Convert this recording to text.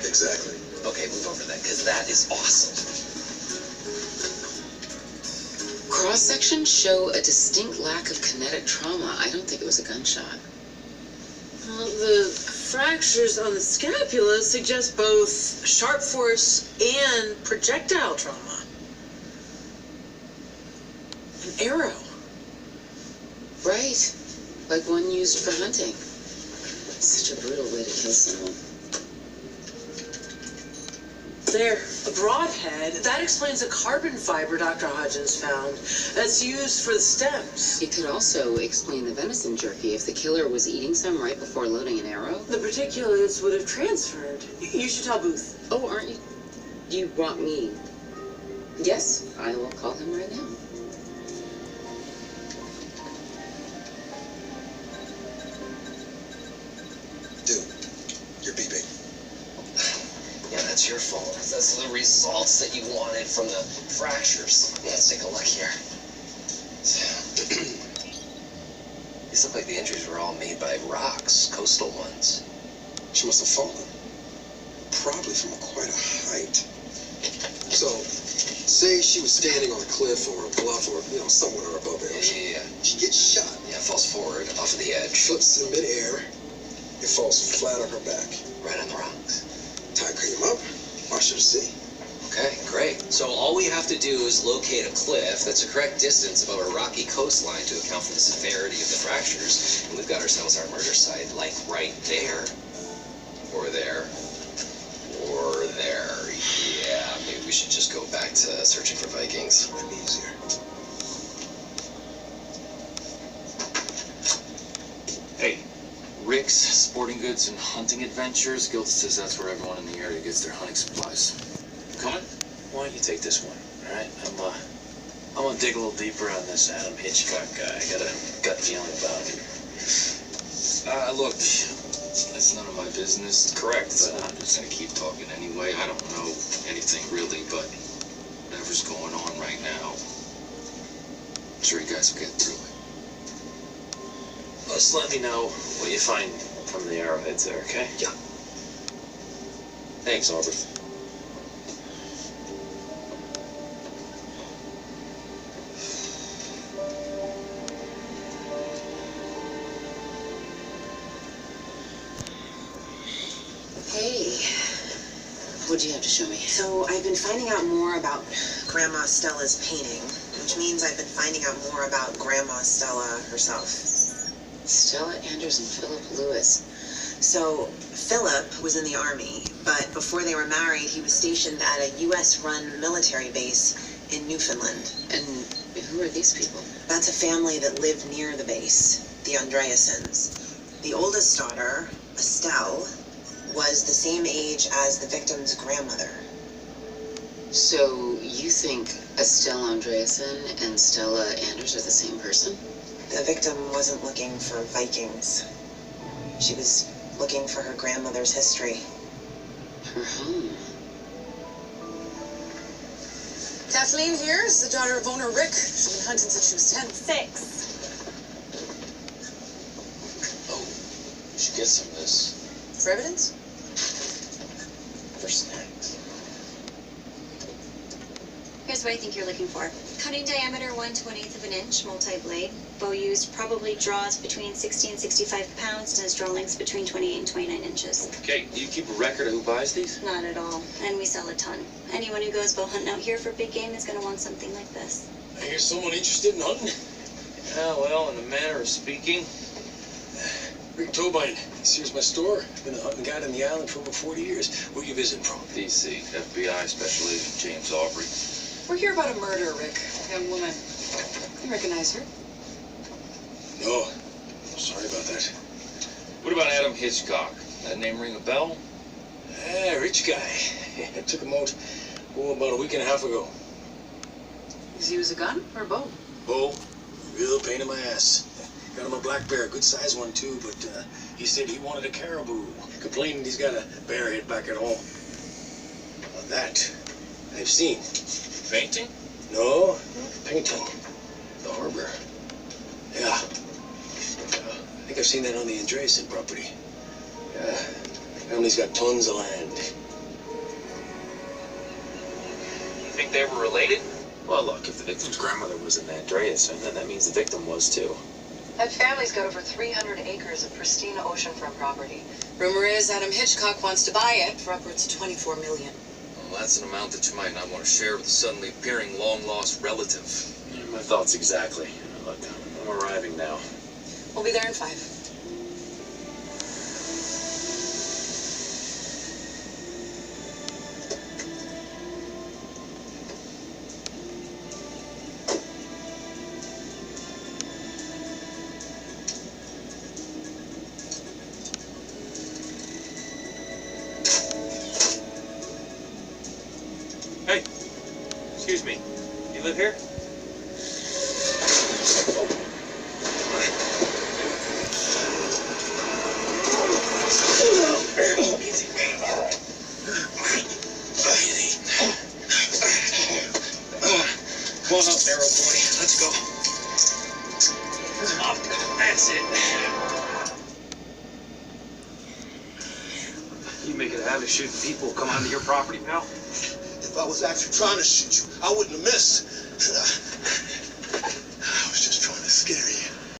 Exactly. Okay, move over then, because that is awesome. Cross-sections show a distinct lack of kinetic trauma. I don't think it was a gunshot. Well, the fractures on the scapula suggest both sharp force and projectile trauma. An arrow. Right. Like one used for hunting. Such a brutal way to kill someone. There, a broadhead. That explains the carbon fiber Dr. Hodgins found that's used for the stems. It could also explain the venison jerky if the killer was eating some right before loading an arrow. The particulates would have transferred. You should tell Booth. Oh, aren't you? You want me? Yes, I will call him right now. Dude, you're beeping. Yeah, that's your fault. That's the results that you wanted from the fractures. Let's take a look here. These look like the injuries were all made by rocks, coastal ones. She must have fallen. Probably from quite a height. So, say she was standing on a cliff or a bluff or, somewhere above the ocean. Yeah. She gets shot. Yeah, falls forward off of the edge. Flips in midair. It falls flat on her back. Right on the rocks. Tie him up. Wash her to sea. Okay, great. So all we have to do is locate a cliff that's a correct distance above a rocky coastline to account for the severity of the fractures, and we've got ourselves our murder site, like right there. Or there. Or there. Yeah, maybe we should just go back to searching for Vikings. Might be easier. Hey, Rick's Sporting Goods and Hunting Adventures. Gilda says that's where everyone in the area gets their hunting supplies. Coming? Why don't you take this one, all right? I'm gonna dig a little deeper on this Adam Hitchcock guy. I got a gut feeling about him. Look, that's none of my business. Correct. But I'm just gonna keep talking anyway. I don't know anything really, but whatever's going on right now, I'm sure you guys will get through it. Just let me know what you find from the arrowheads there, okay? Yeah. Thanks, Albert. Hey, what'd you have to show me? So I've been finding out more about Grandma Stella's painting, which means I've been finding out more about Grandma Stella herself. Stella Anders and Philip Lewis. So Philip was in the army, but before they were married, he was stationed at a U.S.-run military base in Newfoundland. And who are these people? That's a family that lived near the base, the Andreassens. The oldest daughter, Estelle, was the same age as the victim's grandmother. So you think Estelle Andreasen and Stella Anders are the same person? The victim wasn't looking for Vikings. She was looking for her grandmother's history. Her home. Kathleen here is the daughter of owner Rick. She's been hunting since she was 10. 6. Oh, you should get some of this. For evidence? For snacks. Here's what I think you're looking for. Cutting diameter 1/28 of an inch, multi-blade. Bow used probably draws between 60 and 65 pounds and has draw lengths between 28 and 29 inches. Okay, do you keep a record of who buys these? Not at all. And we sell a ton. Anyone who goes bow hunting out here for big game is going to want something like this. I hear someone interested in hunting. Yeah, well, in a manner of speaking. Rick Tobine. Here's my store. Been a hunting guide on the island for over 40 years. Where you visiting from? DC, FBI Special Agent James Aubrey. We're here about a murder, Rick. A young woman. You recognize her? No. Sorry about that. What about Adam Hitchcock? That name ring a bell? Rich guy. I took him out, about a week and a half ago. Does he use a gun or a bow? Bo, real pain in my ass. Got him a black bear, good size one too, but he said he wanted a caribou. Complaining he's got a bear head back at home. That I've seen. Painting? No, painting. The harbor. Yeah. I think I've seen that on the Andreasen property. Yeah. Family's got tons of land. think they were related? Well, look, if the victim's grandmother was an Andreasen, then that means the victim was too. That family's got over 300 acres of pristine oceanfront property. Rumor is Adam Hitchcock wants to buy it for upwards of $24 million. Well, that's an amount that you might not want to share with a suddenly appearing long-lost relative. My thoughts exactly. Look, I'm arriving now. We'll be there in 5. Hey, excuse me. You live here? Come on up, Narrow Boy. Let's go. That's it. You make it a habit of shooting people come onto your property, pal? If I was actually trying to shoot you, I wouldn't have missed. I was just trying to scare you.